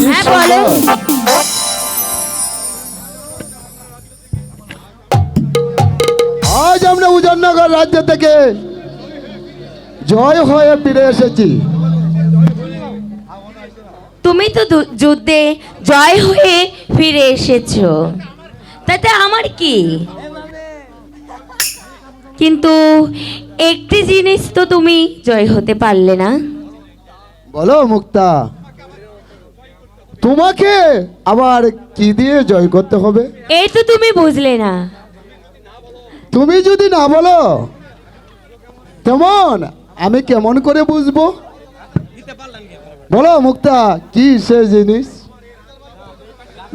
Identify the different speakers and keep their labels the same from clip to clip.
Speaker 1: হ্যাঁ বলো।
Speaker 2: আজ আমরা উজয়নগর রাজ্য থেকে জয় হয়ে ফিরে এসেছি।
Speaker 1: তুমি তো যুদ্ধে জয় হয়ে ফিরে এসেছো, তাতে আমার কি? কিন্তু একটি জিনিস তো তুমি জয় হতে পারলে না।
Speaker 2: বলো মুক্তা, তোমাকে আবার কি দিয়ে জয় করতে হবে?
Speaker 1: এই তো তুমি বুঝলে না।
Speaker 2: তুমি যদি না বলো তেমন আমি কেমন করে বুঝবো? বলো মুক্তা, কি সে জিনিস?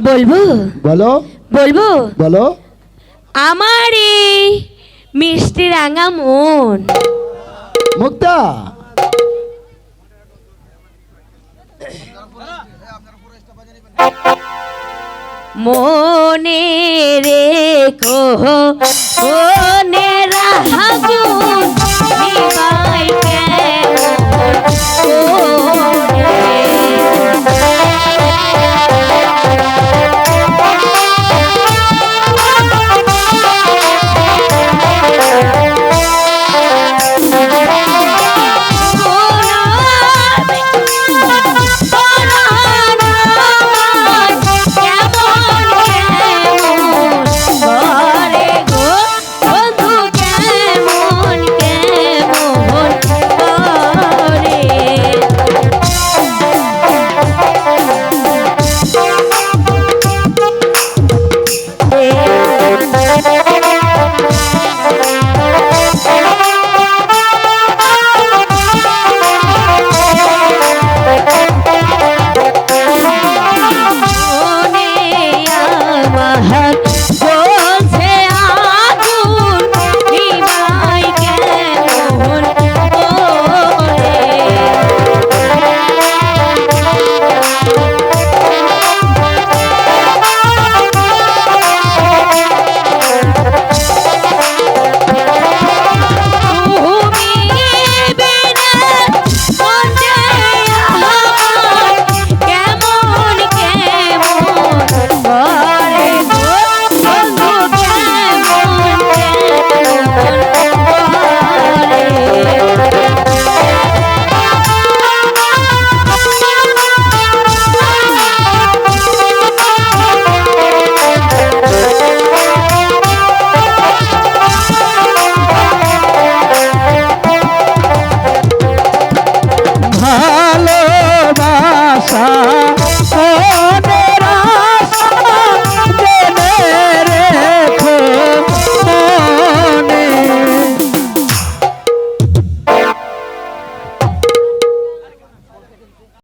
Speaker 1: বলবো
Speaker 2: বলো
Speaker 1: বলবো
Speaker 2: বলো।
Speaker 1: আমার এই মিষ্টি রাঙা মন।
Speaker 2: মুক্তা,
Speaker 1: মনে রেখো মনে রাখুন নিবাই কেমন